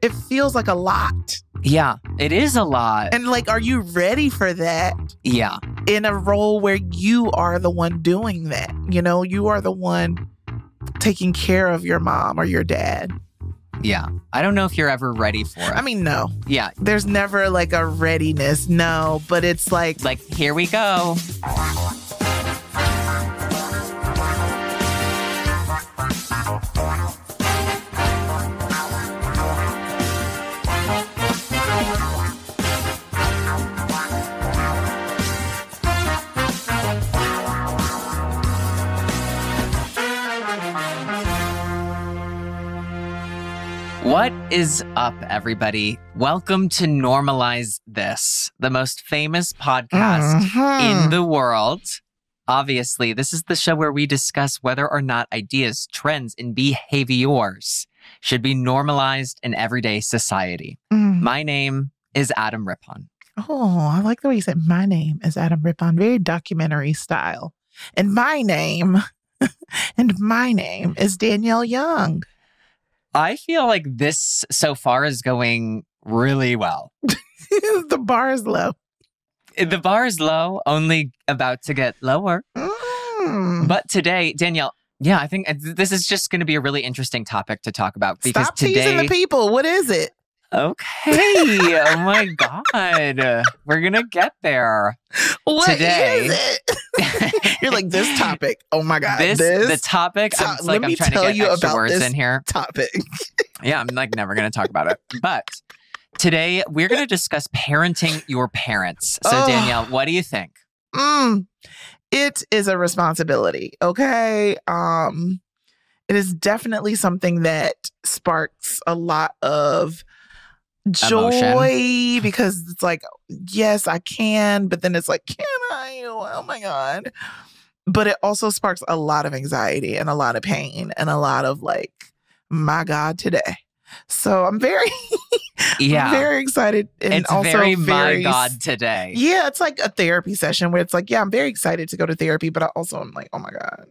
it feels like a lot. Yeah, it is a lot. And like, are you ready for that? Yeah. In a role where you are the one doing that, you know, you are the one taking care of your mom or your dad. Yeah. I don't know if you're ever ready for it. I mean, no. Yeah. There's never like a readiness. No, but it's like, here we go. What is up, everybody? Welcome to Normalize This, the most famous podcast in the world. Obviously, this is the show where we discuss whether or not ideas, trends, and behaviors should be normalized in everyday society. My name is Adam Rippon. Oh, I like the way you said my name is Adam Rippon. Very documentary style. And my name is Danielle Young. I feel like this so far is going really well. The bar is low. The bar is low, only about to get lower. But today, Danielle, yeah, I think this is just going to be a really interesting topic to talk about. Because Stop teasing the people. What is it? Okay. Oh my God. We're going to get there. What today, is it? You're like, this topic. Oh my God. The topic. I'm trying to get extra words in here. Topic. Yeah, I'm like never going to talk about it. But today we're going to discuss parenting your parents. So Danielle, what do you think? It is a responsibility. Okay. It is definitely something that sparks a lot of joy. Emotion. Because it's like, yes, I can, but then it's like, can I? Oh my God. But it also sparks a lot of anxiety and a lot of pain and a lot of like, my God, today. So I'm very, very excited. And it's also very my God today. Yeah, it's like a therapy session where it's like, yeah, I'm very excited to go to therapy, but I also am like, oh my God.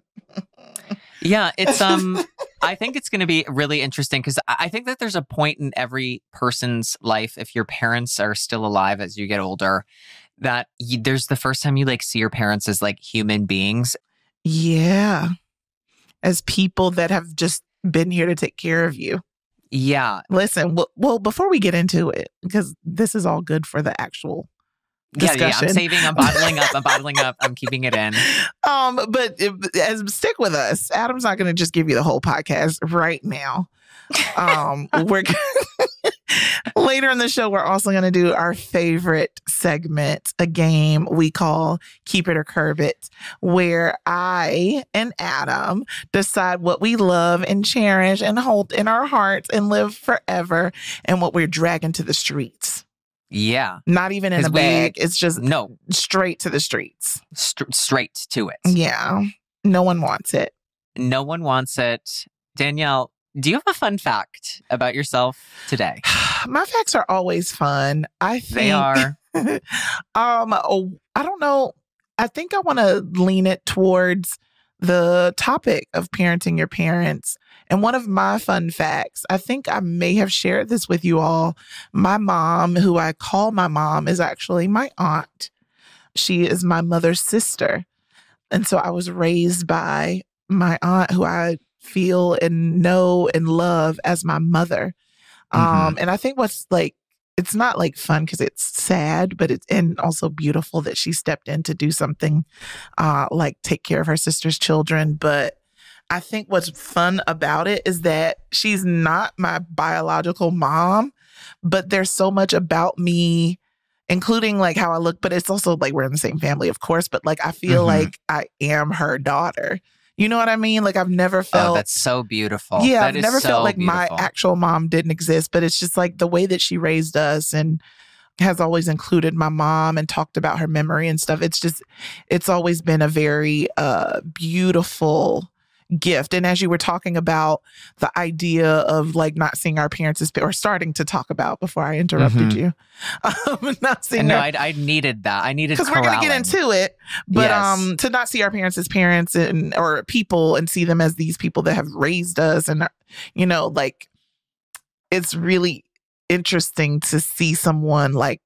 Yeah, it's I think it's going to be really interesting because I think that there's a point in every person's life, if your parents are still alive as you get older, that there's the first time you like see your parents as like human beings. Yeah. As people that have just been here to take care of you. Yeah. Listen, well, before we get into it, because this is all good for the actual discussion. Yeah, I'm bottling up, I'm keeping it in. But stick with us. Adam's not going to just give you the whole podcast right now. We're later in the show, we're also going to do our favorite segment, a game we call Keep It or Curb It, where I and Adam decide what we love and cherish and hold in our hearts and live forever and what we're dragging to the streets. Yeah. Not even in a bag. It's just straight to the streets. Straight to it. Yeah. No one wants it. No one wants it. Danielle, do you have a fun fact about yourself today? My facts are always fun. I think they are. I don't know. I think I want to lean it towards the topic of parenting your parents. And one of my fun facts, I think I may have shared this with you all. My mom, who I call my mom, is actually my aunt. She is my mother's sister. And so I was raised by my aunt, who I feel and know and love as my mother. And I think what's like, it's not like fun because it's sad, but it's and also beautiful that she stepped in to do something like take care of her sister's children. But I think what's fun about it is that she's not my biological mom, but there's so much about me, including like how I look, but it's also like we're in the same family, of course, but like I feel like I am her daughter. You know what I mean? Like I've never felt... Oh, that's so beautiful. Yeah, I've never felt like my actual mom didn't exist, but it's just like the way that she raised us and has always included my mom and talked about her memory and stuff. It's always been a very beautiful gift. And as you were talking about the idea of like not seeing our parents or starting to talk about before I interrupted you, not seeing I needed that. I needed because we're going to get into it, but to not see our parents as parents or people and see them as these people that have raised us, and you know, like it's really interesting to see someone like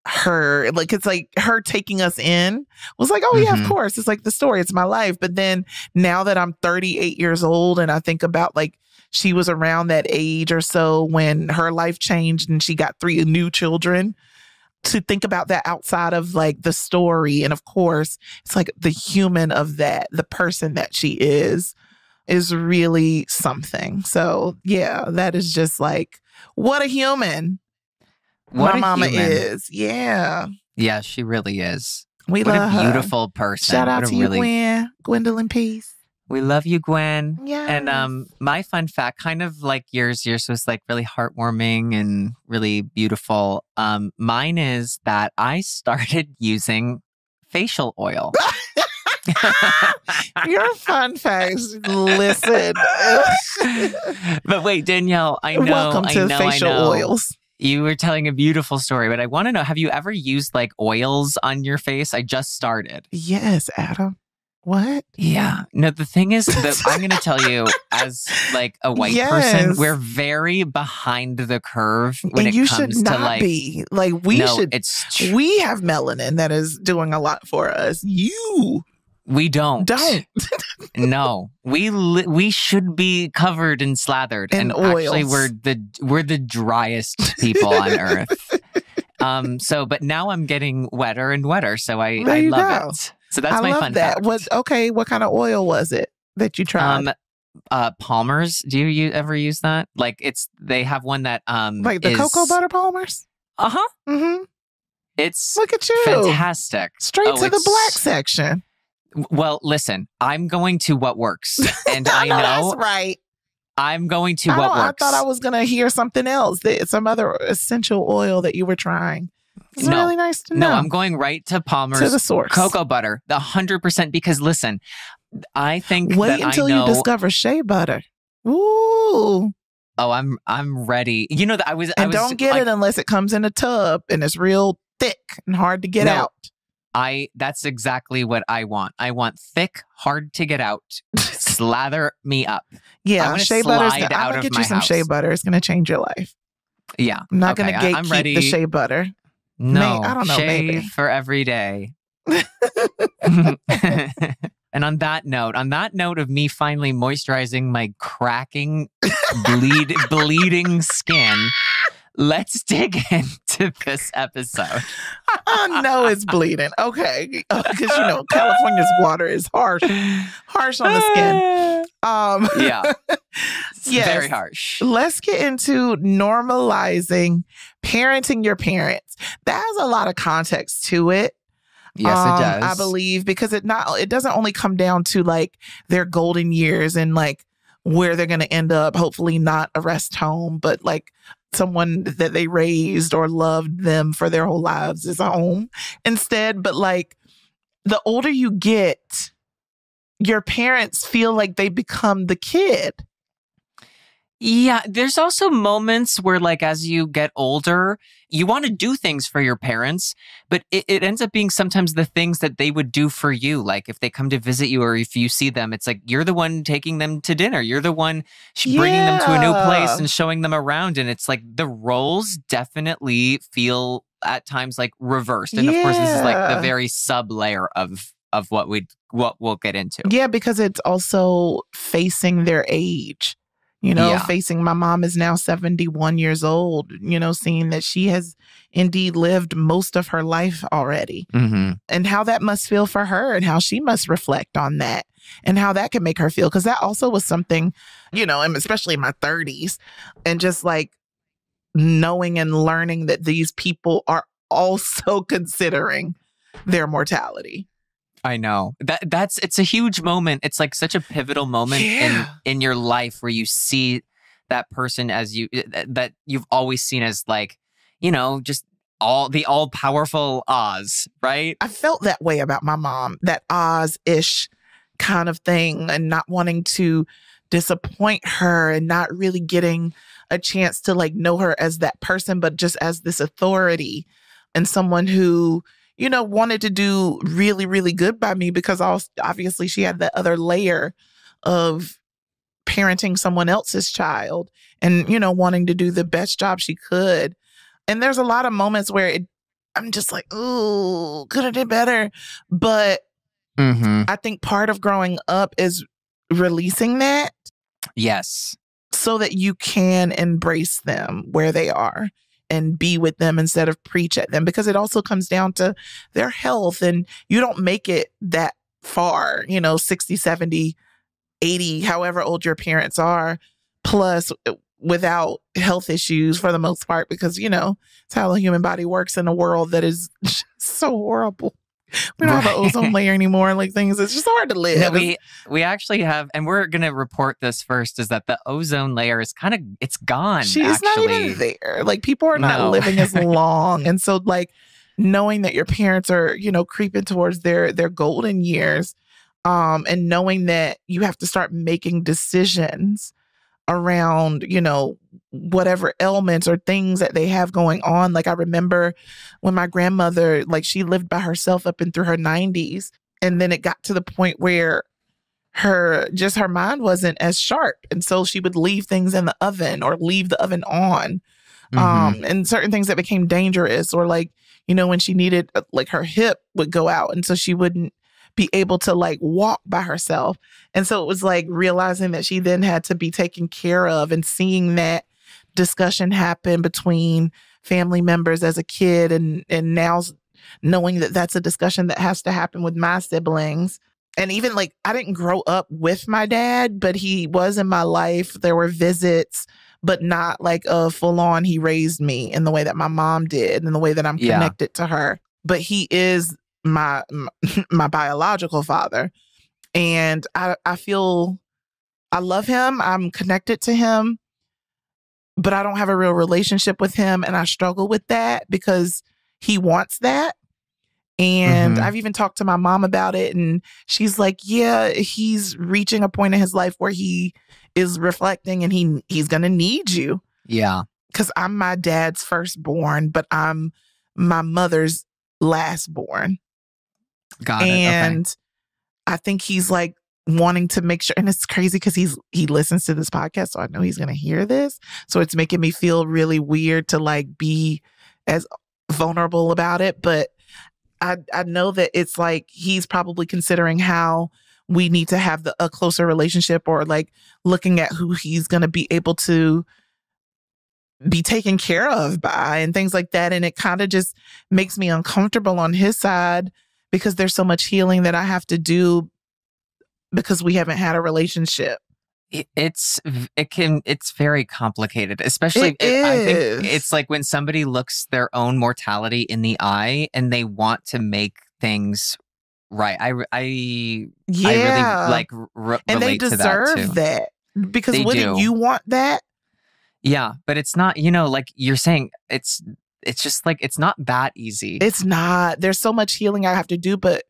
her, like it's like her taking us in was like, oh yeah, of course. It's like the story. It's my life. But then now that I'm 38 years old and I think about like she was around that age or so when her life changed and she got 3 new children, to think about that outside of like the story. And of course, it's like the human of that, the person that she is really something. So yeah, that is just like, what a human. What my a mama human. is. Yeah. Yeah, she really is. We what love a her. beautiful person. Shout out What a to you, Gwen. Gwendolyn Peace. We love you, Gwen. Yes. And my fun fact, kind of like yours was like really heartwarming and really beautiful. Mine is that I started using facial oil. Your fun facts. Listen. But wait, Danielle, Welcome to facial oils. You were telling a beautiful story, but I want to know, have you ever used like oils on your face? I just started. Yes, Adam. What? Yeah. No, the thing is that I'm going to tell you, as like a white person, we're very behind the curve when and it you comes should not to like be. Like we should. We have melanin that is doing a lot for us. We don't. No, we should be covered and slathered, and oils. Actually, we're the driest people on earth. But now I'm getting wetter and wetter, so I love it. So that's my fun fact. What kind of oil was it that you tried? Palmer's. Do you ever use that? Like they have one that like the cocoa butter Palmer's. Mm-hmm. It's look at you, fantastic. Straight to the black section. Well, listen, I'm going to what works. And I know that's right. I'm going to what works. I thought I was going to hear something else, some other essential oil that you were trying. It's really nice to know. No, I'm going right to Palmer's to the source. Cocoa butter, 100%. Because listen, I think wait until you discover shea butter. Ooh. Oh, I'm ready. You know that I was. Don't get it unless it comes in a tub and it's real thick and hard to get out. That's exactly what I want. I want thick, hard to get out. Slather me up. Yeah, shea butter. I'm gonna get you some shea butter. It's gonna change your life. Yeah, I'm not gonna gatekeep the shea butter. No, I don't know. Shea maybe for every day. And on that note of me finally moisturizing my cracking, bleeding skin. Let's dig into this episode. I know it's bleeding. Okay. Because, California's water is harsh on the skin. Yeah. Yes. Very harsh. Let's get into normalizing parenting your parents. That has a lot of context to it. Yes, it does. I believe, because it doesn't only come down to like their golden years and like where they're going to end up, hopefully not a rest home, but like someone that they raised or loved them for their whole lives is a home instead. But like the older you get, your parents feel like they become the kid. Yeah, there's also moments where, like, as you get older, you want to do things for your parents, but it ends up being sometimes the things that they would do for you. Like, if they come to visit you or if you see them, it's like you're the one taking them to dinner. You're the one bringing them to a new place and showing them around. And it's like the roles definitely feel at times like reversed. And of course, this is like the very sub layer of what we'll get into. Yeah, because it's also facing their age. Facing my mom is now 71 years old, seeing that she has indeed lived most of her life already. Mm-hmm. And how that must feel for her and how she must reflect on that and how that can make her feel. Because that also was something, and especially in my 30s, and just like knowing and learning that these people are also considering their mortality. I know it's a huge moment. It's like such a pivotal moment in your life where you see that person as that you've always seen as like, just all powerful Oz, right? I felt that way about my mom, that Oz-ish kind of thing, and not wanting to disappoint her and not really getting a chance to like know her as that person, but just as this authority and someone who wanted to do really, really good by me, because obviously she had that other layer of parenting someone else's child and, wanting to do the best job she could. And there's a lot of moments where I'm just like, ooh, could have did better. But I think part of growing up is releasing that. Yes. So that you can embrace them where they are and be with them instead of preach at them, because it also comes down to their health, and you don't make it that far, 60, 70, 80, however old your parents are, plus without health issues for the most part, because, it's how the human body works in a world that is just so horrible. We don't have an ozone layer anymore. Like things, it's just hard to live. No, we actually have, and we're going to report this first, is that the ozone layer is it's gone. She's not even there. Like people are not living as long. And so like knowing that your parents are, creeping towards their golden years, and knowing that you have to start making decisions around, whatever ailments or things that they have going on. Like I remember when my grandmother, like she lived by herself up and through her 90s. And then it got to the point where her mind wasn't as sharp. And so she would leave things in the oven or leave the oven on. And certain things that became dangerous, or like, when she needed, like her hip would go out. And so she wouldn't be able to like walk by herself. And so it was like realizing that she then had to be taken care of, and seeing that discussion happen between family members as a kid, and now knowing that that's a discussion that has to happen with my siblings. And even like I didn't grow up with my dad, but he was in my life. There were visits, but not like a full on he raised me in the way that my mom did, in the way that I'm connected to her. But he is my biological father. And I feel I love him. I'm connected to him, but I don't have a real relationship with him. And I struggle with that because he wants that. And I've even talked to my mom about it. And she's like, yeah, he's reaching a point in his life where he is reflecting, and he's going to need you. Yeah. Because I'm my dad's firstborn, but I'm my mother's lastborn. Got it. And okay. I think he's like wanting to make sure, and it's crazy because he listens to this podcast, so I know he's going to hear this. So it's making me feel really weird to like be as vulnerable about it. But I know that it's like he's probably considering how we need to have a closer relationship, or like looking at who he's going to be able to be taken care of by and things like that. And it kind of just makes me uncomfortable on his side, because there's so much healing that I have to do because we haven't had a relationship. It's very complicated, especially I think it's like when somebody looks their own mortality in the eye and they want to make things right. I really like relate and they to that too. deserve that, because They wouldn't do. you want that? Yeah, but it's not, like you're saying, it's just like, it's not that easy. It's not. There's so much healing I have to do, but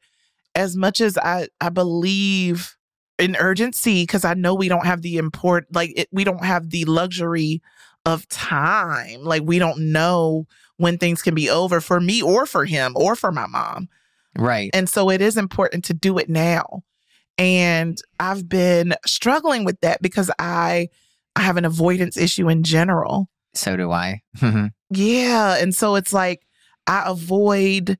as much as I believe in urgency, because I know we don't have the we don't have the luxury of time. Like we don't know when things can be over for me or for him or for my mom. Right. And so it is important to do it now. And I've been struggling with that because I have an avoidance issue in general. So do I. Yeah. And so it's like I avoid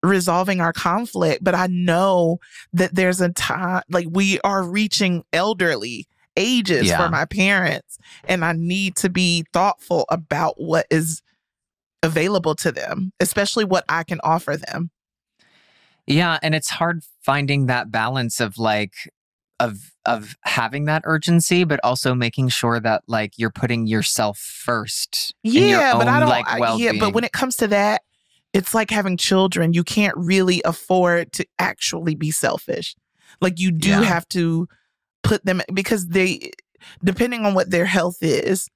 resolving our conflict, but I know that there's a time, like we are reaching elderly ages for my parents, and I need to be thoughtful about what is available to them, especially what I can offer them. Yeah. And it's hard finding that balance of like, of having that urgency, but also making sure that like you're putting yourself first. Yeah, in your own, but I don't. like, well-being. Yeah, but when it comes to that, it's like having children. You can't really afford to actually be selfish. Like you do have to put them, because they, depending on what their health is,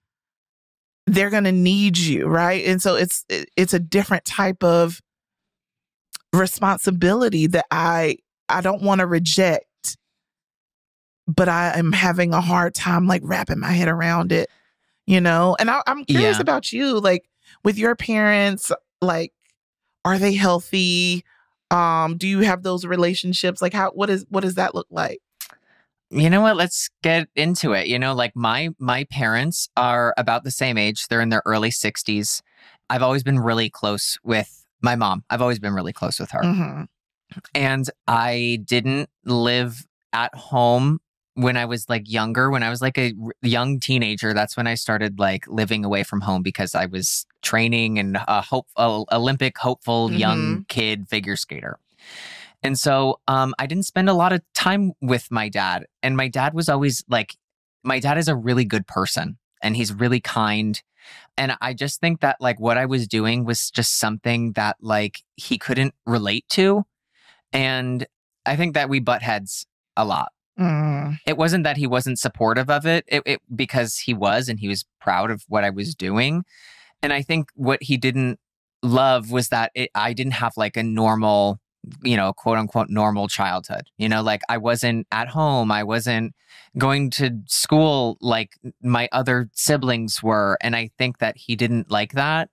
they're going to need you, right? And so it's a different type of responsibility that I don't want to reject, but I am having a hard time like wrapping my head around it, And I'm curious about you, like with your parents, like, are they healthy? Do you have those relationships? Like what does that look like? You know what? Let's get into it. Like my parents are about the same age. They're in their early 60s. I've always been really close with my mom. I've always been really close with her. Mm-hmm. And I didn't live at home when I was like younger. When I was like a young teenager, that's when I started like living away from home because I was training and a Olympic hopeful young kid figure skater. And so I didn't spend a lot of time with my dad. And my dad was always like, my dad is a really good person and he's really kind. And I just think that like what I was doing was just something that like he couldn't relate to. And I think that we butt heads a lot. It wasn't that he wasn't supportive of it, because he was, and he was proud of what I was doing. And I think what he didn't love was that I didn't have like a normal, quote unquote, normal childhood. Like I wasn't at home. I wasn't going to school like my other siblings were. And I think that he didn't like that.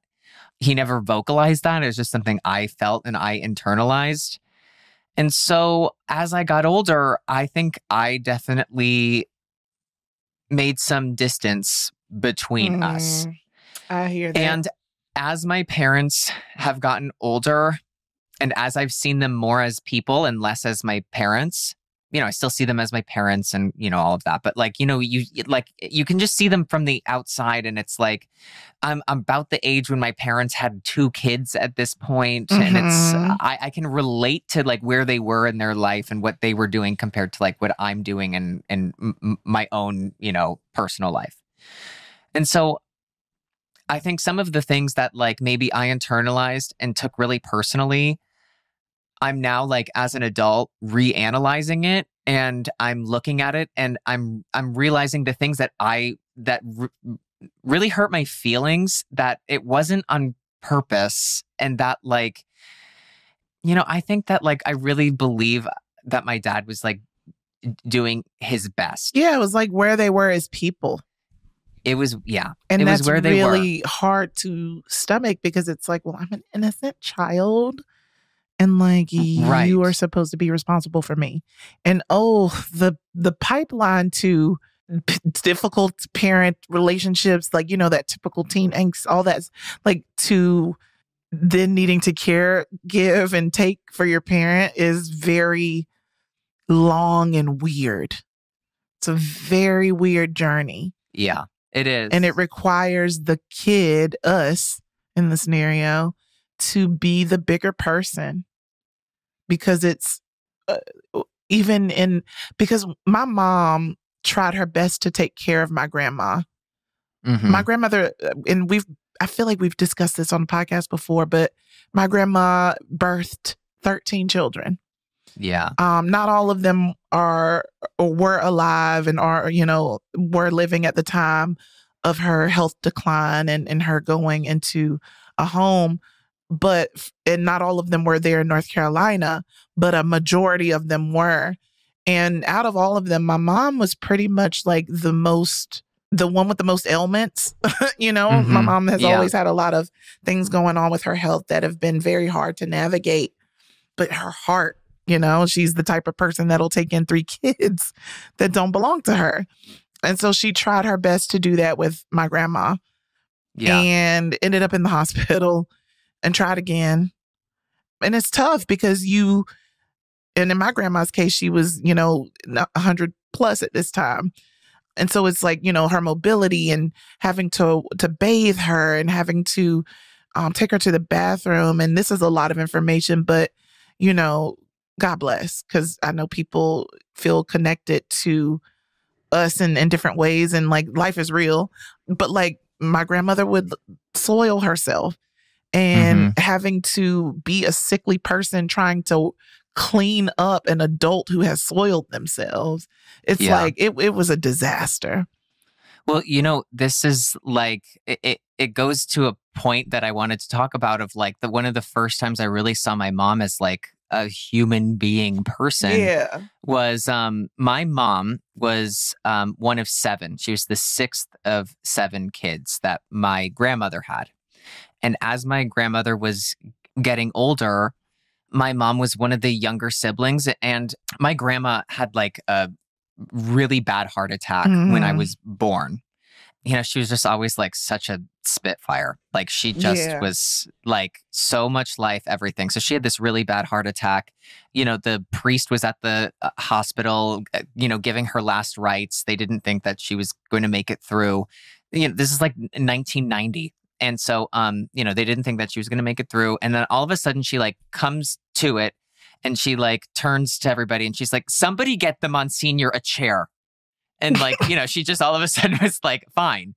He never vocalized that. It was just something I felt and I internalized. And so as I got older, I think I definitely made some distance between us. I hear that. And as my parents have gotten older and as I've seen them more as people and less as my parents, I still see them as my parents and, all of that. But like, you can just see them from the outside and it's like, I'm about the age when my parents had 2 kids at this point. And I can relate to like where they were in their life and what they were doing compared to like what I'm doing in my own, personal life. And so I think some of the things that like maybe I internalized and took really personally, I'm now like as an adult reanalyzing it and I'm looking at it and I'm realizing the things that really hurt my feelings, that it wasn't on purpose. And that like, I think that like I really believe that my dad was like doing his best. Yeah, it was like where they were as people. It was, yeah. And it that's was where they really were. hard to stomach because it's like, well, I'm an innocent child. And like, you are supposed to be responsible for me. And the pipeline to difficult parent relationships, like, that typical teen angst, all that's like to then needing to give and take for your parent is very long and weird. It's a very weird journey. Yeah, it is. And it requires the kid, us in the scenario, to be the bigger person because it's because my mom tried her best to take care of my grandma. My grandmother, and I feel like we've discussed this on the podcast before, but my grandma birthed 13 children. Yeah. Not all of them were alive and were living at the time of her health decline and her going into a home. And not all of them were there in North Carolina, but a majority of them were. And out of all of them, my mom was pretty much like the one with the most ailments. My mom has always had a lot of things going on with her health that have been very hard to navigate. But her heart, she's the type of person that'll take in 3 kids that don't belong to her. And so she tried her best to do that with my grandma. Yeah. And ended up in the hospital and tried again. And it's tough because and in my grandma's case, she was, 100 plus at this time. And so it's like, her mobility and having to bathe her and having to take her to the bathroom. And this is a lot of information, but, God bless, because I know people feel connected to us in different ways. And like life is real. But like my grandmother would soil herself and having to be a sickly person trying to clean up an adult who has soiled themselves. It's like it was a disaster. Well, this is like it goes to a point that I wanted to talk about of like one of the first times I really saw my mom as like a human being person was my mom was one of 7. She was the 6th of 7 kids that my grandmother had. And as my grandmother was getting older, my mom was one of the younger siblings. And my grandma had like a really bad heart attack when I was born. You know, she was just always like such a spitfire. Like she just was like so much life, everything. So she had this really bad heart attack. You know, the priest was at the hospital, you know, giving her last rites. They didn't think that she was going to make it through. You know, this is like 1990. And so, you know, they didn't think that she was going to make it through. And then all of a sudden she like comes to it and she like turns to everybody and she's like, somebody get the Monsignor a chair. And like, you know, she just all of a sudden was like, fine.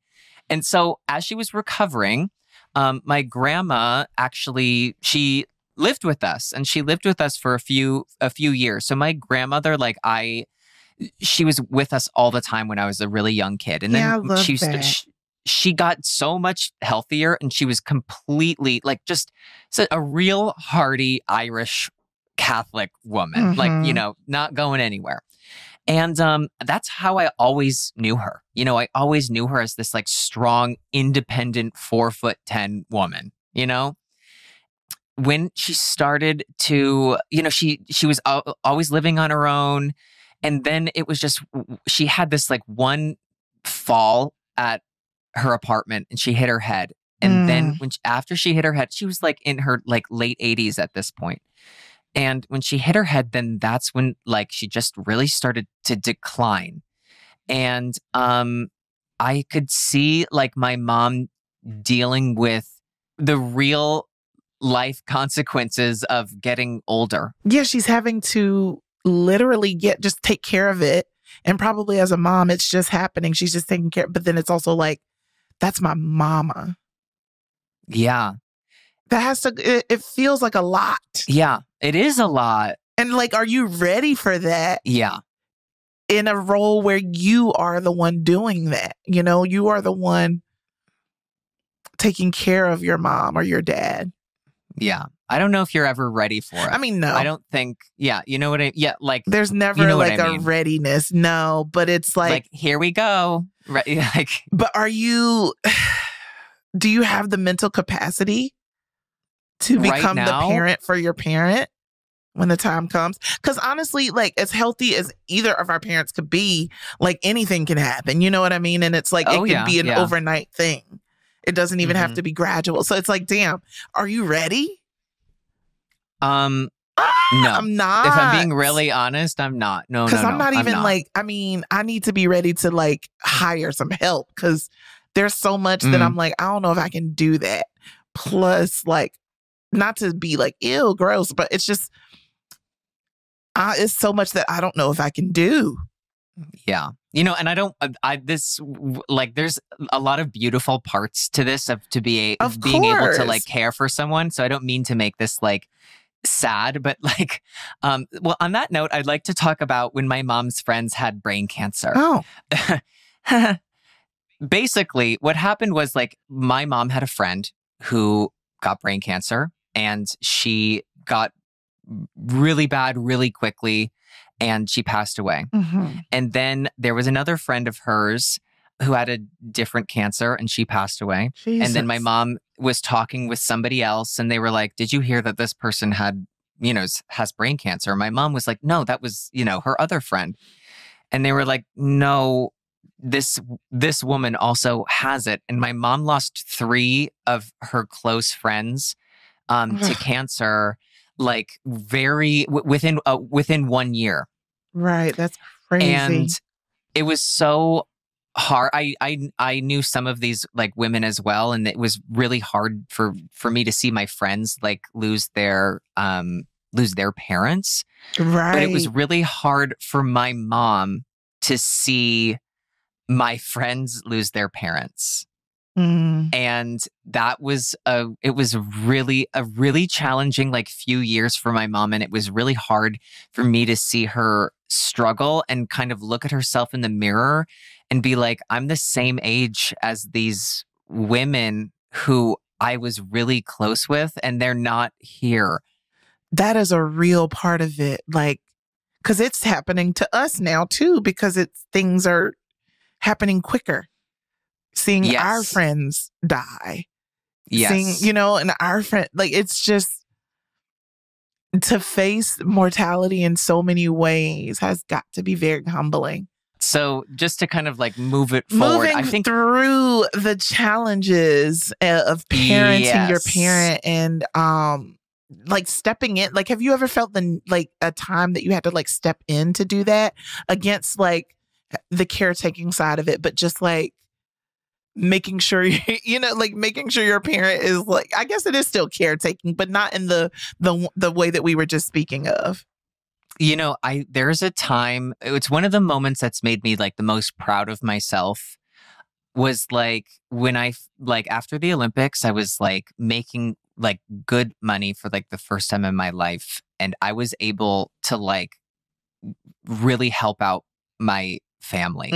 And so as she was recovering, my grandma actually, she lived with us and she lived with us for a few years. So my grandmother, like she was with us all the time when I was a really young kid. And then she got so much healthier and she was completely like just a real hearty Irish Catholic woman, like, you know, not going anywhere. And that's how I always knew her. You know, I always knew her as this like strong, independent 4'10" woman, you know? When she started to, you know, she was always living on her own. And then it was just, she had this like one fall at her apartment and she hit her head. And then after she hit her head, she was like in her like late 80s at this point. And when she hit her head, then that's when like she just really started to decline. And I could see like my mom dealing with the real life consequences of getting older. Yeah, she's having to literally just take care of it. And probably as a mom, it's just happening. She's just taking care. But then it's also like, that's my mama. Yeah. That has to, it feels like a lot. Yeah, it is a lot. And like, are you ready for that? Yeah. In a role where you are the one doing that, you know, you are the one taking care of your mom or your dad. Yeah. I don't know if you're ever ready for it. I mean, no. I don't think, you know what I, like. There's never you know like a readiness, no, but it's like. Here we go. Right, like. But do you have the mental capacity to become the parent for your parent when the time comes? Because honestly, like as healthy as either of our parents could be, like anything can happen. You know what I mean? And it's like, it could be an overnight thing. It doesn't even have to be gradual. So it's like, damn, are you ready? No. I'm not. If I'm being really honest, I'm not. No, because I'm not even like, I mean, I need to be ready to like hire some help because there's so much that I'm like, I don't know if I can do that. Plus, like, not to be like, ew, gross, but it's just, it's so much that I don't know if I can do. Yeah. You know, and there's a lot of beautiful parts to this being able to like care for someone. So I don't mean to make this like sad, but like, well, on that note, I'd like to talk about when my mom's friends had brain cancer. Oh. Basically, what happened was like my mom had a friend who got brain cancer and she got really bad really quickly and she passed away. And then there was another friend of hers who had a different cancer and she passed away. Jesus. And then my mom was talking with somebody else and they were like, did you hear that this person had, you know, has brain cancer? My mom was like, no, that was, you know, her other friend. And they were like, no, this woman also has it. And my mom lost 3 of her close friends to cancer, like within 1 year. Right. That's crazy. And it was so hard. I knew some of these like women as well. And it was really hard for me to see my friends like lose their parents. Right. But it was really hard for my mom to see my friends lose their parents. And that was it was a really challenging like few years for my mom. And it was really hard for me to see her struggle and kind of look at herself in the mirror and be like, I'm the same age as these women who I was really close with and they're not here. That is a real part of it. Like, because it's happening to us now too, because things are happening quicker. Seeing our friends die. Yes. Seeing, you know, and our friend, like, it's just, to face mortality in so many ways has got to be very humbling. So just to kind of like move it forward, I think through the challenges of parenting your parent and like stepping in, like have you ever felt like a time that you had to like step in to do that against like the caretaking side of it, but just like making sure like making sure your parent is like, I guess it is still caretaking, but not in the way that we were just speaking of. There's a time, it's one of the moments that's made me like the most proud of myself was like when after the Olympics, I was like making like good money for like the first time in my life. And I was able to like really help out my family,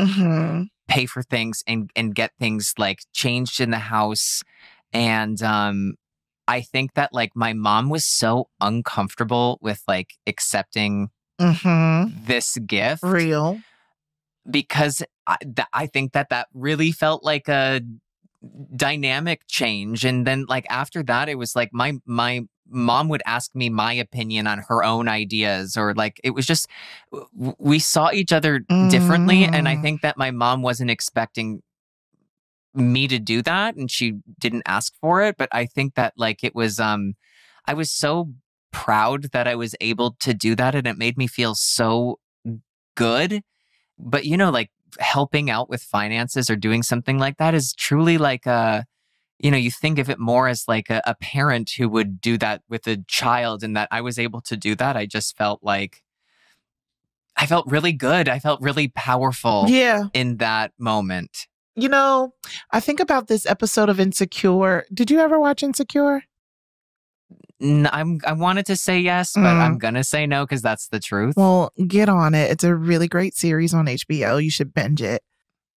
pay for things and get things like changed in the house. And, I think that like my mom was so uncomfortable with like accepting this gift. Real. Because I think that really felt like a dynamic change. And then like after that, it was like my mom would ask me my opinion on her own ideas, or like it was just, we saw each other differently. And I think that my mom wasn't expecting me to do that, and she didn't ask for it. But I think that like it was, I was so proud that I was able to do that, and it made me feel so good. But like helping out with finances or doing something like that is truly like you think of it more as like a parent who would do that with a child, and that I was able to do that. I just felt like I felt really good. I felt really powerful in that moment. I think about this episode of Insecure. Did you ever watch Insecure? I wanted to say yes, but I'm going to say no because that's the truth. Well, get on it. It's a really great series on HBO. You should binge it.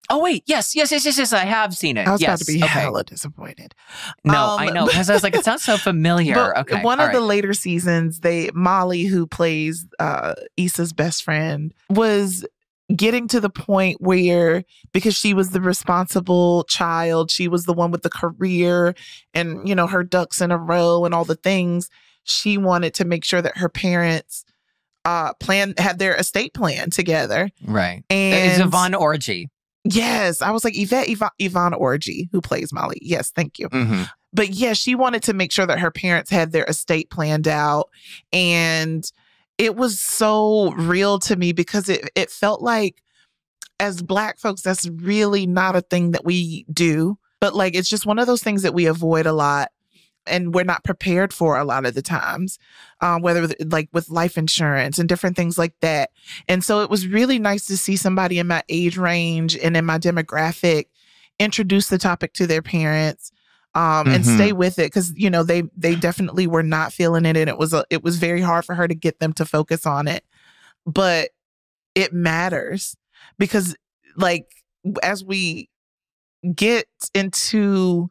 Oh, wait. Yes. I have seen it. I was about to be hella disappointed. No, I know. Because I was like, it sounds so familiar. Okay. One of the later seasons, Molly, who plays Issa's best friend, was getting to the point where, because she was the responsible child, she was the one with the career and, her ducks in a row and all the things, she wanted to make sure that her parents had their estate plan together. Right. And it's Yvonne Orji. Yes. I was like, Yvonne Orji, who plays Molly. Yes. Thank you. But yeah, she wanted to make sure that her parents had their estate planned out. And it was so real to me because it felt like, as Black folks, that's really not a thing that we do. But like, it's just one of those things that we avoid a lot and we're not prepared for a lot of the times, whether like with life insurance and different things like that. And so it was really nice to see somebody in my age range and in my demographic introduce the topic to their parents. And stay with it, because they definitely were not feeling it, and it was very hard for her to get them to focus on it. But it matters, because like as we get into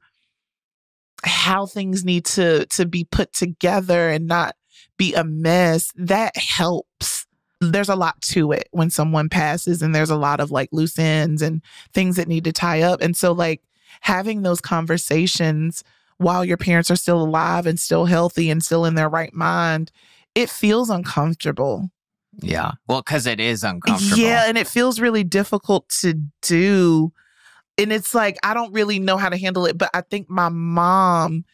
how things need to be put together and not be a mess, that helps. There's a lot to it when someone passes, and there's a lot of like loose ends and things that need to tie up. And so like having those conversations while your parents are still alive and still healthy and still in their right mind, it feels uncomfortable. Yeah. Well, because it is uncomfortable. Yeah. And it feels really difficult to do. And it's like, I don't really know how to handle it, but I think my mom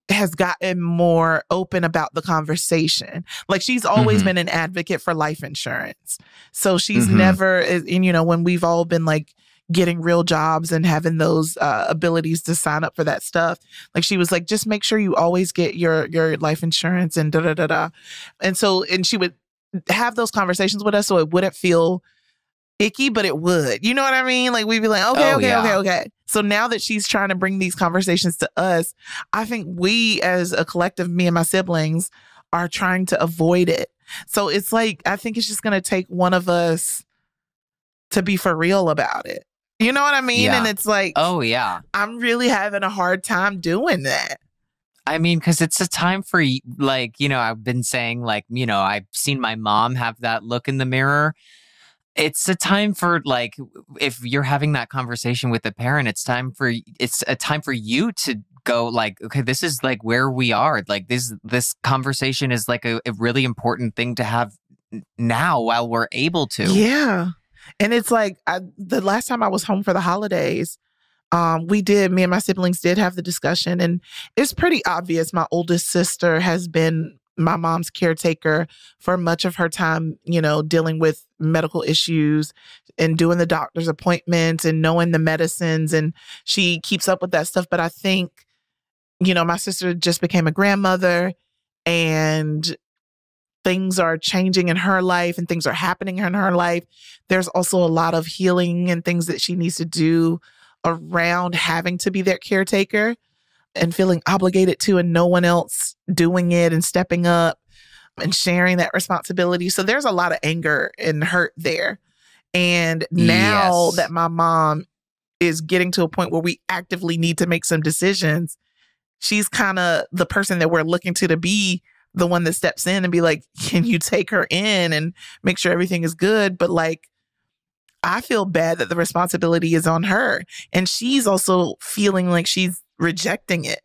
has gotten more open about the conversation. Like, she's always been an advocate for life insurance. So she's never, and when we've all been like getting real jobs and having those abilities to sign up for that stuff, like she was like, just make sure you always get your life insurance and da-da-da-da. And she would have those conversations with us so it wouldn't feel icky, but it would. You know what I mean? Like, we'd be like, okay. So now that she's trying to bring these conversations to us, I think we as a collective, me and my siblings, are trying to avoid it. So it's like, I think it's just going to take one of us to be for real about it. You know what I mean? Yeah. And it's like, oh, yeah. I'm really having a hard time doing that. I mean, because it's a time for, like, I've been saying, like, I've seen my mom have that look in the mirror. It's a time for, like, if you're having that conversation with a parent, it's a time for you to go like, okay, this is like where we are. Like this conversation is like a really important thing to have now while we're able to. Yeah. And it's like the last time I was home for the holidays, me and my siblings did have the discussion, and it's pretty obvious. My oldest sister has been my mom's caretaker for much of her time, dealing with medical issues and doing the doctor's appointments and knowing the medicines. And she keeps up with that stuff. But I think, my sister just became a grandmother, and things are changing in her life and things are happening in her life. There's also a lot of healing and things that she needs to do around having to be their caretaker and feeling obligated to, and no one else doing it and stepping up and sharing that responsibility. So there's a lot of anger and hurt there. And now that my mom is getting to a point where we actively need to make some decisions, she's kind of the person that we're looking to be the one that steps in and be like, can you take her in and make sure everything is good? But like, I feel bad that the responsibility is on her. And she's also feeling like she's rejecting it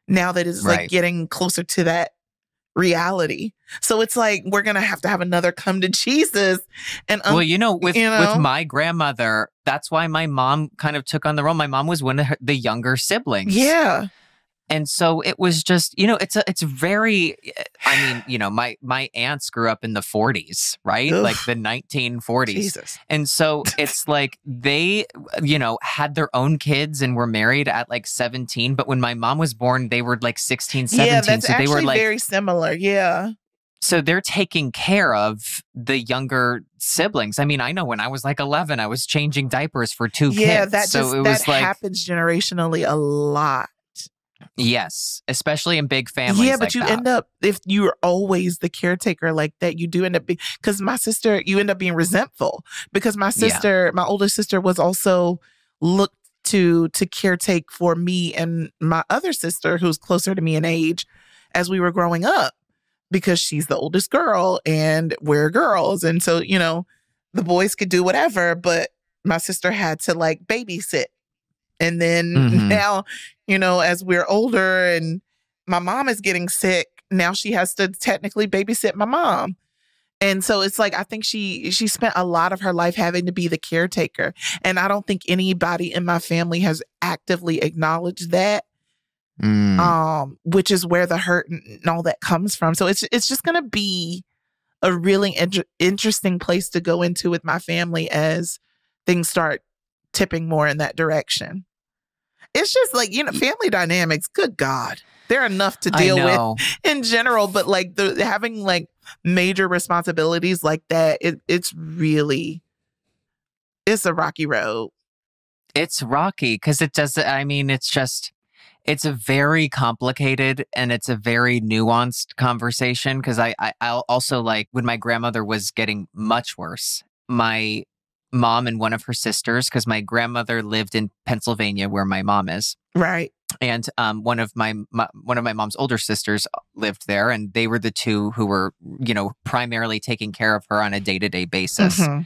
now that it's like getting closer to that reality. So it's like, we're going to have another come to Jesus. And with my grandmother, that's why my mom kind of took on the role. My mom was one of the younger siblings. Yeah. And so it was just, it's very, my aunts grew up in the 40s, right? Ugh. Like the 1940s. Jesus. And so it's like they, had their own kids and were married at like 17. But when my mom was born, they were like 16, 17. Yeah, that's so they were like very similar. Yeah. So they're taking care of the younger siblings. I mean, I know when I was like 11, I was changing diapers for two kids. Yeah, that happens generationally a lot. Yes, especially in big families. Yeah, but end up, if you're always the caretaker like that, you do end up because you end up being resentful because my oldest sister was also looked to caretake for me and my other sister who's closer to me in age as we were growing up because she's the oldest girl and we're girls. And so, the boys could do whatever, but my sister had to like babysit. And then now, as we're older and my mom is getting sick, now she has to technically babysit my mom. And so it's like, I think she spent a lot of her life having to be the caretaker. And I don't think anybody in my family has actively acknowledged that, which is where the hurt and all that comes from. So it's just going to be a really interesting place to go into with my family as things start tipping more in that direction. It's just like, family dynamics, good God, they're enough to deal with in general. But like having like major responsibilities like that, it's a rocky road. It's rocky because it's a very complicated and it's a very nuanced conversation because I'll also like when my grandmother was getting much worse, my mom and one of her sisters, because my grandmother lived in Pennsylvania where my mom is. Right. And one of my mom's older sisters lived there, and they were the two who were, primarily taking care of her on a day-to-day basis. Mm-hmm.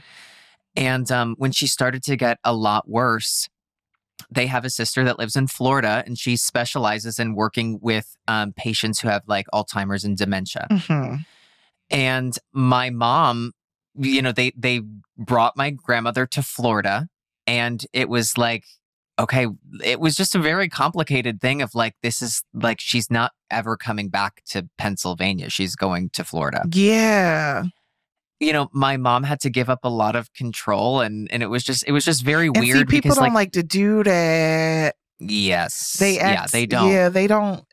And when she started to get a lot worse, they have a sister that lives in Florida, and she specializes in working with patients who have like Alzheimer's and dementia. Mm-hmm. And my mom, they brought my grandmother to Florida, and it was like, okay, it was just a very complicated thing of like, this is like, she's not ever coming back to Pennsylvania. She's going to Florida. Yeah. My mom had to give up a lot of control, and it was just very weird. See, people don't like to do that. Yes. They don't. Yeah, they don't.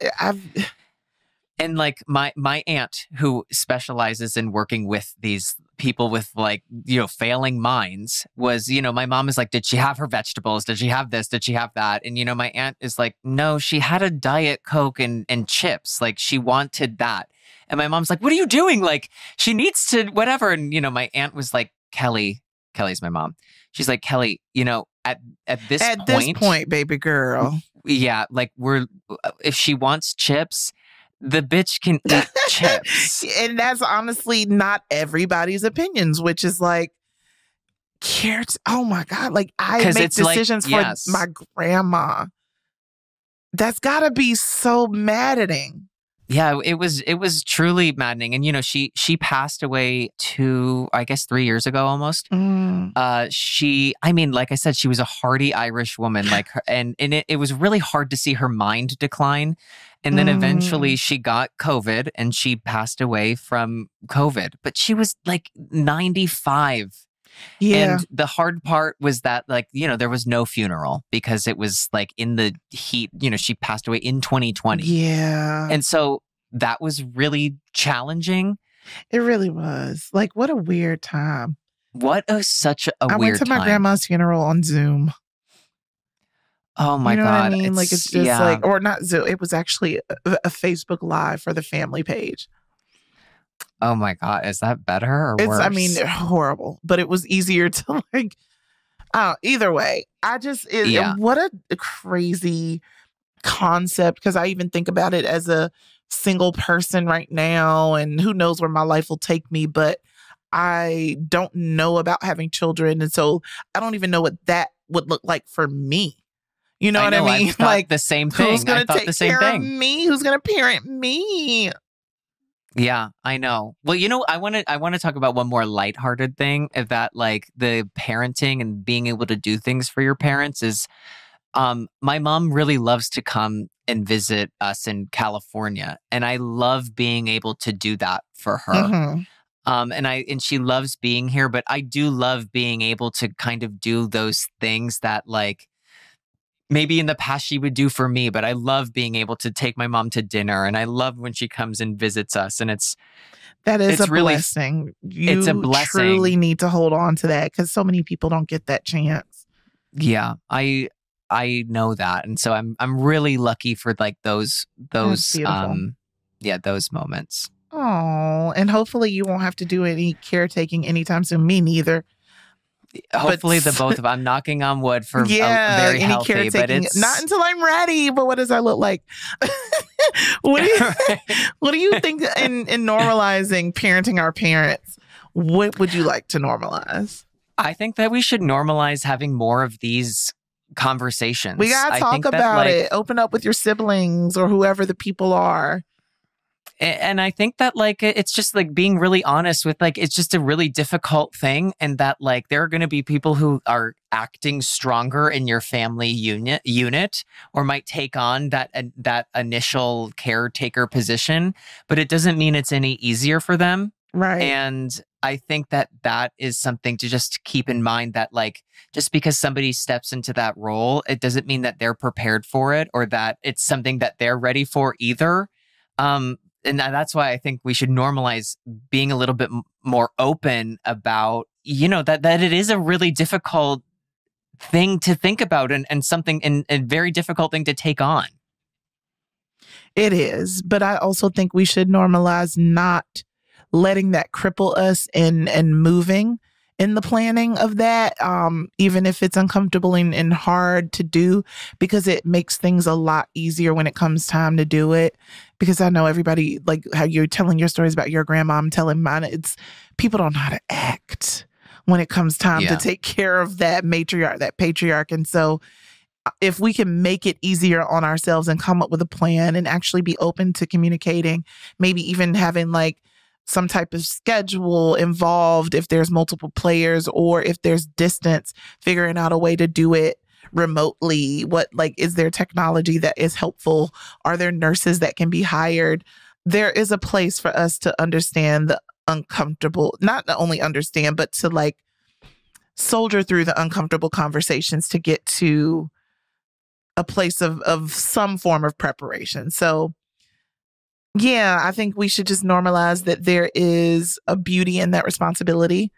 And like my aunt, who specializes in working with these people with like, failing minds, was, my mom is like, did she have her vegetables? Did she have this? Did she have that? And, my aunt is like, no, she had a Diet Coke and chips. Like she wanted that. And my mom's like, what are you doing? Like she needs to whatever. And, my aunt was like, Kelly's my mom. She's like, Kelly, at this point, baby girl. Yeah. Like if she wants chips, the bitch can eat chips. And that's honestly not everybody's opinions, which is like, oh my God. Like I make decisions for my grandma. That's gotta be so maddening. Yeah, it was truly maddening. And she passed away I guess 3 years ago almost. Like I said, she was a hardy Irish woman, like her, and it was really hard to see her mind decline. And then eventually she got COVID and she passed away from COVID. But she was like 95. Yeah. And the hard part was that, like, there was no funeral because it was like in the heat, she passed away in 2020. Yeah. And so that was really challenging. It really was. Like, what a weird time. Such a weird time. I went to my grandma's funeral on Zoom. Oh my God. God. What I mean? Like, it's just like, or not Zoom. It was actually a Facebook Live for the family page. Oh my God. Is that better or worse? I mean, horrible, but it was easier to like, either way. What a crazy concept, because I even think about it as a single person right now, and who knows where my life will take me, but I don't know about having children. And so I don't even know what that would look like for me. You know what I mean? I thought like the same thing. Who's going to take care of me? Who's going to parent me? Yeah, I know. Well, I want to talk about one more lighthearted thing, of that, like, the parenting and being able to do things for your parents is, my mom really loves to come and visit us in California, and I love being able to do that for her. Mm-hmm. And she loves being here, but I do love being able to kind of do those things that, like, maybe in the past she would do for me, but I love being able to take my mom to dinner, and I love when she comes and visits us. And that is a blessing. It's a blessing. Truly need to hold on to that, because so many people don't get that chance. Yeah, I know that, and so I'm really lucky for like those those moments. Oh, and hopefully you won't have to do any caretaking anytime soon. Me neither. Hopefully the both of I'm knocking on wood for very healthy, caretaking, but it's not until I'm ready. But what does that look like? What do you think in normalizing parenting our parents? What would you like to normalize? I think that we should normalize having more of these conversations. We gotta talk about it. Open up with your siblings or whoever the people are. And I think that, like, it's just like being really honest with, like, it's just a really difficult thing. And that, like, there are going to be people who are acting stronger in your family unit or might take on that initial caretaker position, but it doesn't mean it's any easier for them. Right. And I think that is something to just keep in mind, that, like, just because somebody steps into that role, it doesn't mean that they're prepared for it or that it's something that they're ready for either. And that's why I think we should normalize being a little bit more open about, that it is a really difficult thing to think about and something and a very difficult thing to take on. It is. But I also think we should normalize not letting that cripple us and moving in the planning of that, even if it's uncomfortable and hard to do, because it makes things a lot easier when it comes time to do it. Because I know everybody, like how you're telling your stories about your grandma, I'm telling mine, it's people don't know how to act when it comes time to take care of that matriarch, that patriarch. And so if we can make it easier on ourselves and come up with a plan and actually be open to communicating, maybe even having like some type of schedule involved if there's multiple players, or if there's distance, figuring out a way to do it remotely. Is there technology that is helpful? Are there nurses that can be hired? There is a place for us to understand the uncomfortable, not only understand, but to like soldier through the uncomfortable conversations to get to a place of some form of preparation. So yeah, I think we should just normalize that there is a beauty in that responsibility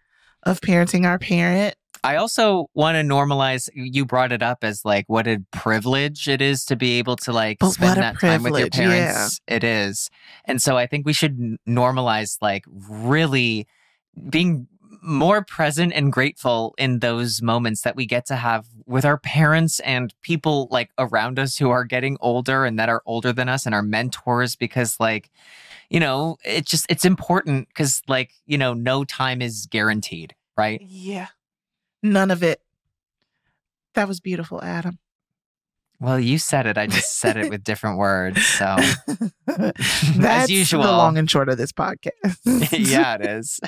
of parenting our parent. I also want to normalize, you brought it up as like what a privilege it is to be able to like spend that time with your parents. Yeah. It is. And so I think we should normalize like really being more present and grateful in those moments that we get to have with our parents and people like around us who are getting older and that are older than us and our mentors, because like, it's important because like, no time is guaranteed, right? Yeah. None of it. That was beautiful, Adam. Well, you said it. I just said it with different words. So, That's as usual. the long and short of this podcast. Yeah, it is.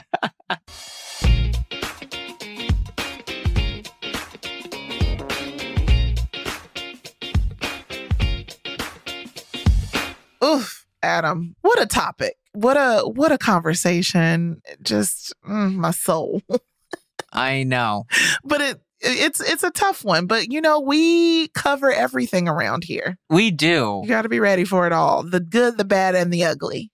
Oof, Adam, what a topic. What a conversation. Just my soul. I know. But it's a tough one. But we cover everything around here. We do. You got to be ready for it all. The good, the bad, and the ugly.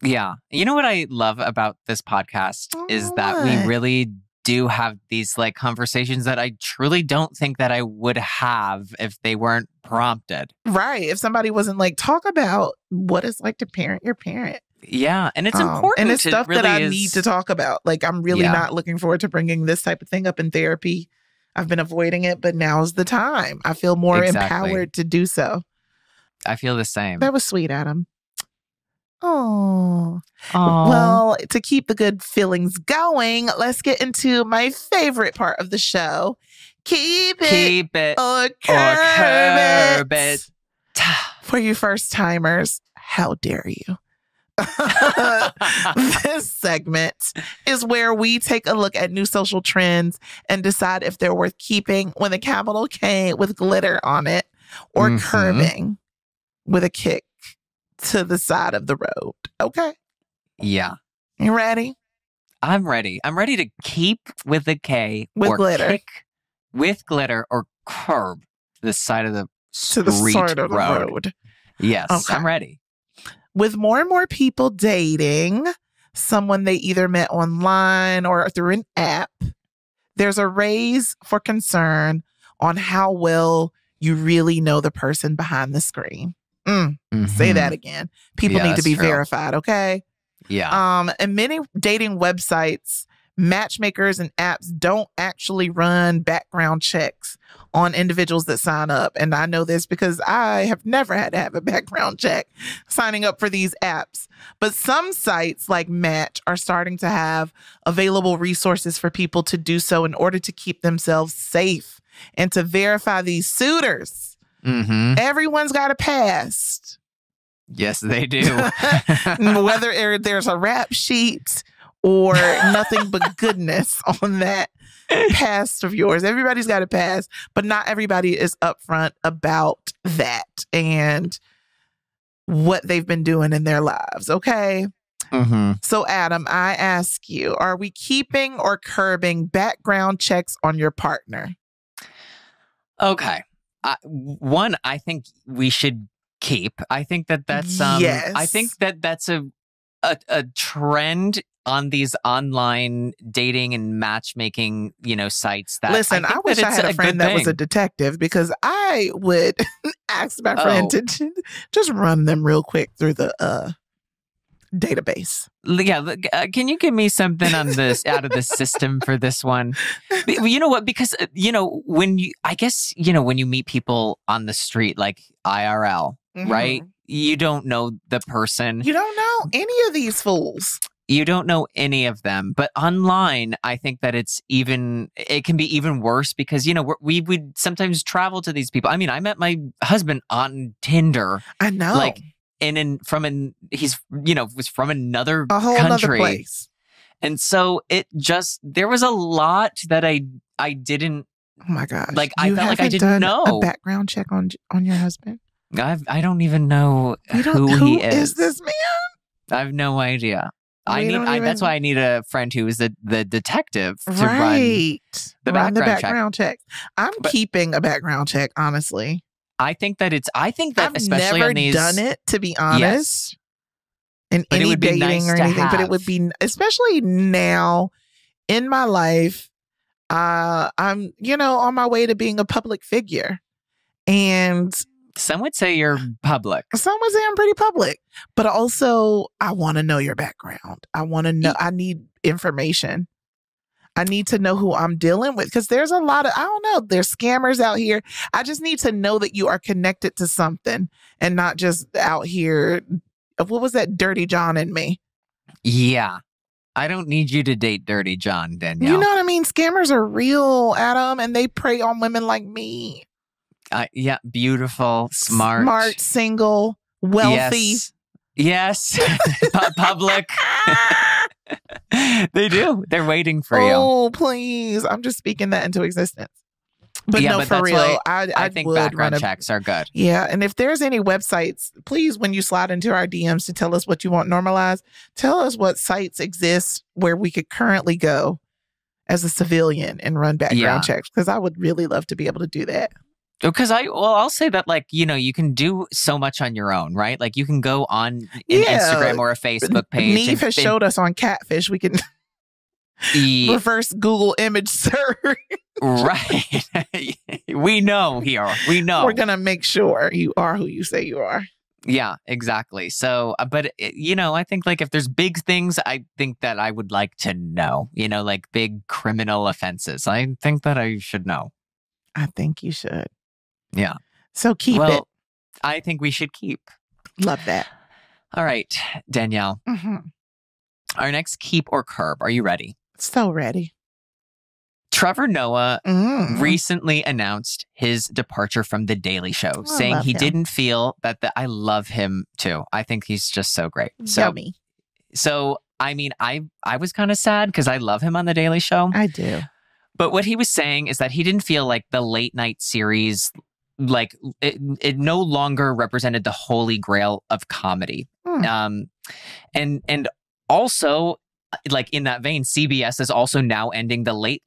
Yeah. You know what I love about this podcast is that we really do have these like conversations that I truly don't think that I would have if they weren't prompted. Right. If somebody wasn't like, talk about what it's like to parent your parent. Yeah. And it's important. And it's stuff really that I need to talk about. Like, I'm really not looking forward to bringing this type of thing up in therapy. I've been avoiding it, but now's the time. I feel more empowered to do so. I feel the same. That was sweet, Adam. Oh. Well, to keep the good feelings going, let's get into my favorite part of the show. Keep it or curb it. For you first timers, how dare you? This segment is where we take a look at new social trends and decide if they're worth keeping with a capital K with glitter on it or curbing with a kick to the side of the road. Okay? Yeah. You ready? I'm ready. I'm ready to keep with a K with or glitter. Kick with glitter or curb to the side of the to the side of the road. Yes, okay. I'm ready. With more and more people dating someone they either met online or through an app, there's a raise for concern on how well you really know the person behind the screen. Say that again. People need to be verified, okay? Yeah. And many dating websites, matchmakers and apps don't actually run background checks on individuals that sign up. And I know this because I have never had to have a background check signing up for these apps. But some sites like Match are starting to have available resources for people to do so in order to keep themselves safe and to verify these suitors. Everyone's got a past. Yes, they do. Whether there's a rap sheet or nothing but goodness on that past of yours. Everybody's got a past, but not everybody is upfront about that and what they've been doing in their lives, okay? So, Adam, I ask you, are we keeping or curbing background checks on your partner? Okay. One, I think we should keep. I think that's yes. I think that's a trend on these online dating and matchmaking, sites. That listen, I wish I had a friend that was a detective because I would ask my friend to just run them real quick through the database. Yeah, can you give me something on this out of the system for this one? You know what? Because when you meet people on the street, like IRL, right? You don't know the person. You don't know any of these fools. You don't know any of them. But online, I think that it can be even worse because, we would sometimes travel to these people. I mean, I met my husband on Tinder. I know. Like, he's was from another a whole country. Other place. And so there was a lot that I didn't. Oh my gosh. Like, I felt like I didn't know. A background check on your husband? I don't even know who he is. Who is this man? I have no idea. That's why I need a friend who is the detective to run the background check. I'm keeping a background check, honestly. I think that I've especially never on these, done it, to be honest, in any dating or anything. But it would be, especially now in my life, I'm on my way to being a public figure, and some would say you're public. Some would say I'm pretty public, but also I want to know your background. I want to know. I need information. I need to know who I'm dealing with because there's a lot of, I don't know, there's scammers out here. I just need to know that you are connected to something and not just out here. What was that Dirty John in me? Yeah. I don't need you to date Dirty John, Danielle. You know what I mean? Scammers are real, Adam, and they prey on women like me. Yeah, beautiful, smart. Smart, single, wealthy. Yes. Public. They do. They're waiting for you. Oh, please. I'm just speaking that into existence. But no, for real, I think background checks are good. Yeah. And if there's any websites, please, when you slide into our DMs to tell us what you want normalized, tell us what sites exist where we could currently go as a civilian and run background checks. Because I would really love to be able to do that. Because I'll say that, like, you know, you can do so much on your own, right? Like, you can go on an Instagram or a Facebook page. Neve has showed us on Catfish. We can reverse Google image search. Right. We know here. We know. We're going to make sure you are who you say you are. Yeah, exactly. So, but, you know, I think, like, if there's big things, I think that I would like to know, you know, like big criminal offenses. I think that I should know. I think you should. Yeah. So keep it. I think we should keep. Love that. All right, Danielle. Mm-hmm. Our next keep or curb. Are you ready? So ready. Trevor Noah recently announced his departure from The Daily Show, saying he didn't feel that I love him too. I think he's just so great. Yummy. So, I mean, I was kind of sad because I love him on The Daily Show. I do. But what he was saying is that he didn't feel like the late night series, like it no longer represented the holy grail of comedy. And also, like in that vein, CBS is also now ending the Late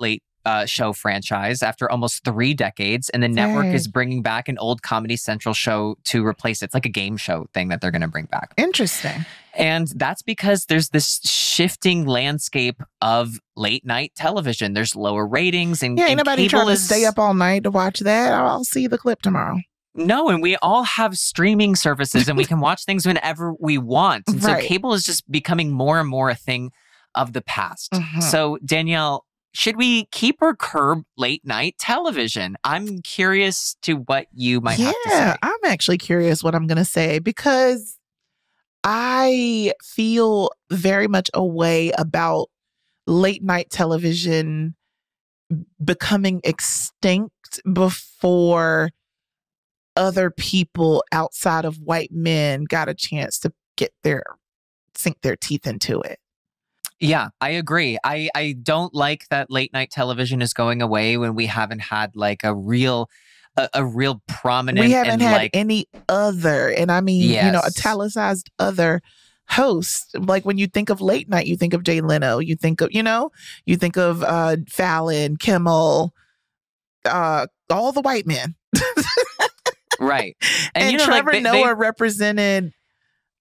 Show franchise after almost 3 decades. And the network is bringing back an old Comedy Central show to replace it. It's like a game show thing that they're going to bring back. Interesting. And that's because there's this shifting landscape of late night television. There's lower ratings and ain't nobody trying to stay up all night to watch that. I'll see the clip tomorrow. No, and we all have streaming services and we can watch things whenever we want. And so cable is just becoming more and more a thing of the past. So, Danielle, should we keep or curb late night television? I'm curious to what you might have to say. Yeah, I'm actually curious what I'm going to say because I feel very much a way about late night television becoming extinct before other people outside of white men got a chance to sink their teeth into it. Yeah, I agree. I don't like that late night television is going away when we haven't had like a real prominent. We haven't had any other, and I mean, italicized other hosts. Like when you think of late night, you think of Jay Leno. You think of Fallon, Kimmel, all the white men. Right. And Trevor Noah represented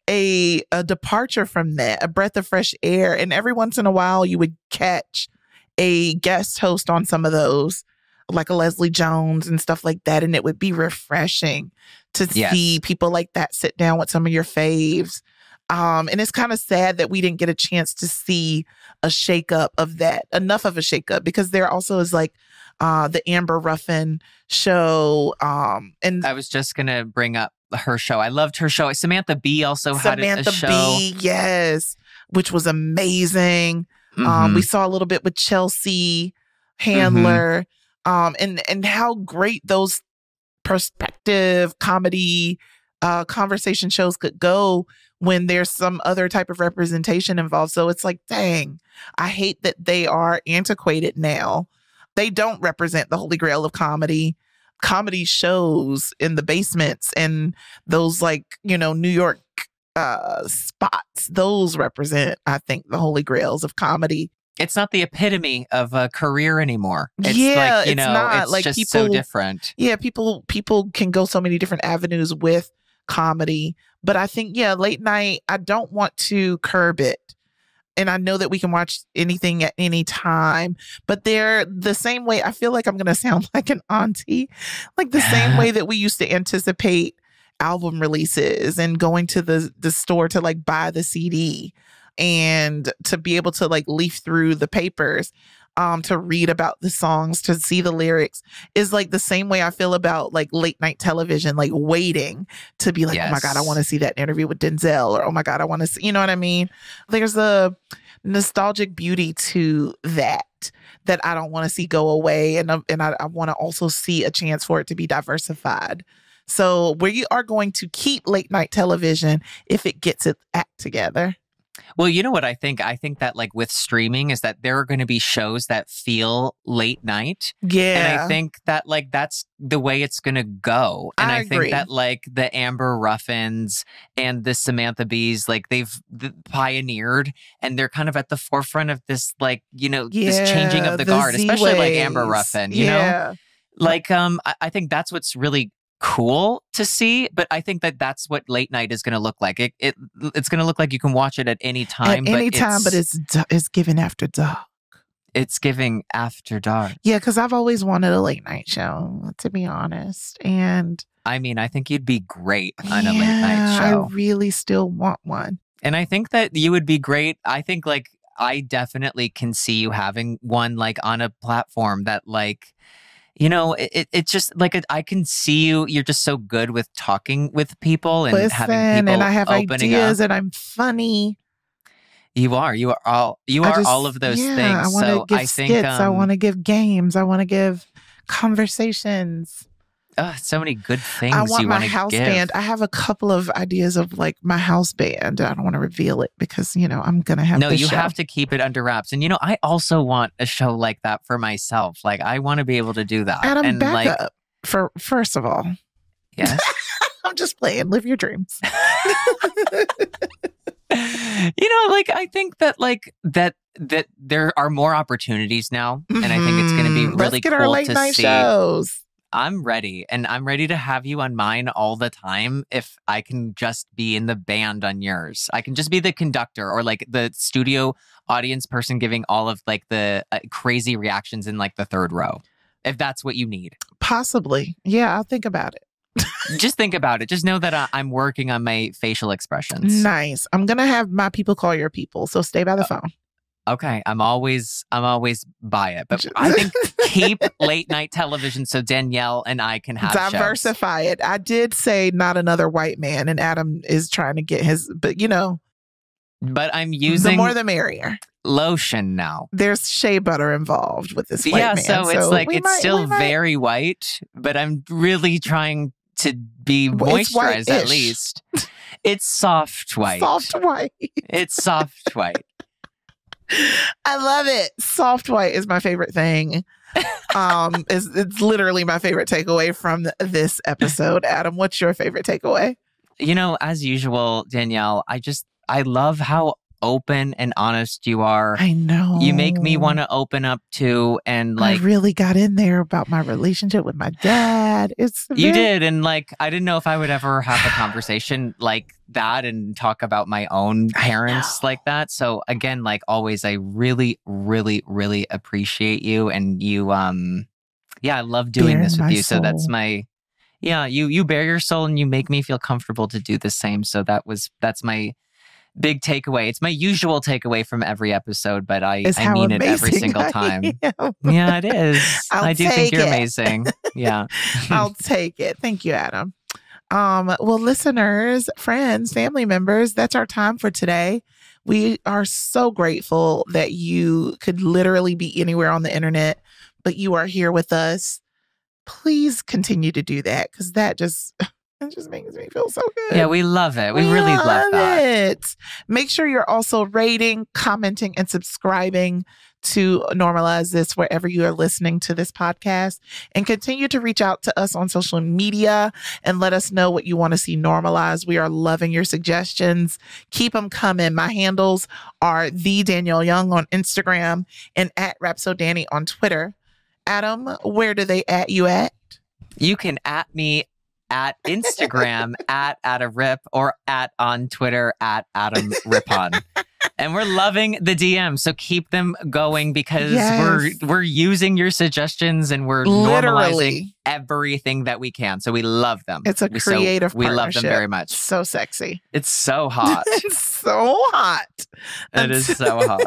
a departure from that, a breath of fresh air. And every once in a while, you would catch a guest host on some of those, like a Leslie Jones and stuff like that. And it would be refreshing to see people like that sit down with some of your faves. And it's kind of sad that we didn't get a chance to see a shakeup of that, enough of a shakeup, because there also is like the Amber Ruffin show. And I was just going to bring up her show. I loved her show. Samantha Bee also had a show. Samantha Bee, yes, which was amazing. We saw a little bit with Chelsea Handler, and how great those perspective comedy conversation shows could go when there's some other type of representation involved. So it's like, dang, I hate that they are antiquated now. They don't represent the holy grail of comedy. Comedy shows in the basements and those New York spots, those represent, I think, the holy grails of comedy. It's not the epitome of a career anymore. It's it's not. It's like just people, so different. Yeah, people can go so many different avenues with comedy. But I think, late night, I don't want to curb it. And I know that we can watch anything at any time, but they're the same way. I feel like I'm going to sound like an auntie, like the same way that we used to anticipate album releases and going to the store to like buy the CD and to be able to like leaf through the papers, to read about the songs, to see the lyrics, is like the same way I feel about like late night television, like waiting to be like, oh my God, I want to see that interview with Denzel, or oh my God, I want to see, you know what I mean? There's a nostalgic beauty to that that I don't want to see go away. And I want to also see a chance for it to be diversified. So we are going to keep late night television if it gets its act together. Well, you know what I think? I think that like with streaming is that there are going to be shows that feel late night. Yeah. And I think that like that's the way it's going to go. And I agree. think that like the Amber Ruffins and the Samantha Bees, like they've pioneered and they're kind of at the forefront of this, like, you know, this changing of the guard, especially like Amber Ruffin, you know? Like, I think that's what's really cool to see, but I think that that's what late night is going to look like. It's going to look like you can watch it at any time. But it's given after dark. It's giving after dark. Yeah, because I've always wanted a late night show, to be honest. And I mean, I think you'd be great on a late night show. I really still want one. And I think that you would be great. I think like I definitely can see you having one like on a platform that like, you know, it's just like I can see you. You're just so good with talking with people and having people and I have ideas up. And I'm funny. You are all of those things. I want to give skits. I want to give games. I want to give conversations. So many good things. I want you my want to house give. band. I have a couple of ideas of like my house band. I don't want to reveal it because, you know, I'm going to have No, this you show. have to keep it under wraps. And, you know, I also want a show like that for myself. Like, I want to be able to do that. Adam, and back like, up. First of all. Yes. I'm just playing. Live your dreams. You know, like, I think that like that there are more opportunities now. And I think it's going to be really Let's get cool our late to night see. shows. I'm ready. And I'm ready to have you on mine all the time if I can just be in the band on yours. I can just be the conductor or like the studio audience person giving all of like the crazy reactions in like the third row. If that's what you need. Possibly. Yeah, I'll think about it. Just think about it. Just know that I'm working on my facial expressions. Nice. I'm going to have my people call your people. So stay by the phone. Okay, I'm always by it, but I think keep late night television so Danielle and I can have diversify shows. It. I did say not another white man, and Adam is trying to get his, but you know. But I'm using the more the merrier. Lotion now. There's shea butter involved with this white man. So it's like it's still very white, but I'm really trying to be moisturized at least. It's soft white. Soft white. It's soft white. I love it. Soft white is my favorite thing. It's literally my favorite takeaway from this episode. Adam, what's your favorite takeaway? You know, as usual, Danielle, I love how open and honest you are. I know. You make me want to open up too. And like, I really got in there about my relationship with my dad. You did. And like, I didn't know if I would ever have a conversation like that and talk about my own parents like that. So again, like always, I really, really, really appreciate you. And you, I love doing this with you. Soul. So that's you bare your soul and you make me feel comfortable to do the same. So that's my big takeaway. It's my usual takeaway from every episode, but I mean it every single time. Yeah, it is. I do think you're amazing. Yeah. I'll take it. Thank you, Adam. Well, listeners, friends, family members, that's our time for today. We are so grateful that you could literally be anywhere on the internet, but you are here with us. Please continue to do that because that just makes me feel so good. Yeah, we love it. We really love that. Make sure you're also rating, commenting, and subscribing to Normalize This wherever you are listening to this podcast. And continue to reach out to us on social media and let us know what you want to see normalized. We are loving your suggestions. Keep them coming. My handles are the Danielle Young on Instagram and at RapsoDanny on Twitter. Adam, where do they at you at? You can at me at Instagram at @AdamRip or at on Twitter at AdamRipon. And we're loving the DMs, so keep them going because we're using your suggestions and we're normalizing everything that we can. So we love them. It's a creative partnership. We love them very much. So sexy. It's so hot. It's so hot. It is so hot.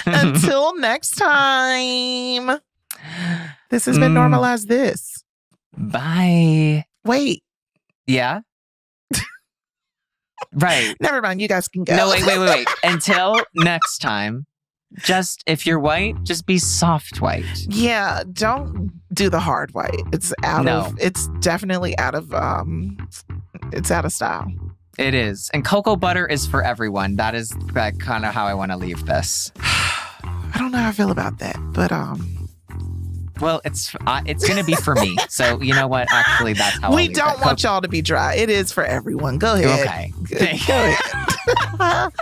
Until next time. This has been Normalize This. Bye. Wait. Yeah? Right. Never mind. You guys can go. No, wait. Until next time. Just if you're white, just be soft white. Yeah, don't do the hard white. It's definitely out of it's out of style. It is. And cocoa butter is for everyone. That is kind of how I want to leave this. I don't know how I feel about that, but well, it's going to be for me. So, you know what? Actually, that's how we don't want y'all to be dry. It is for everyone. Go ahead. Okay. Go ahead.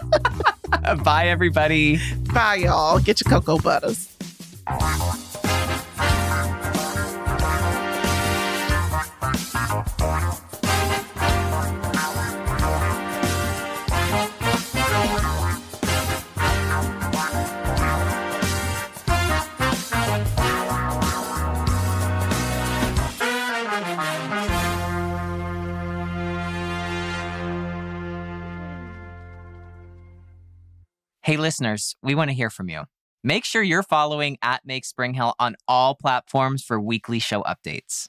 Bye, everybody. Bye, y'all. Get your cocoa butters. Hey, listeners, we want to hear from you. Make sure you're following @MakeSpringHill on all platforms for weekly show updates.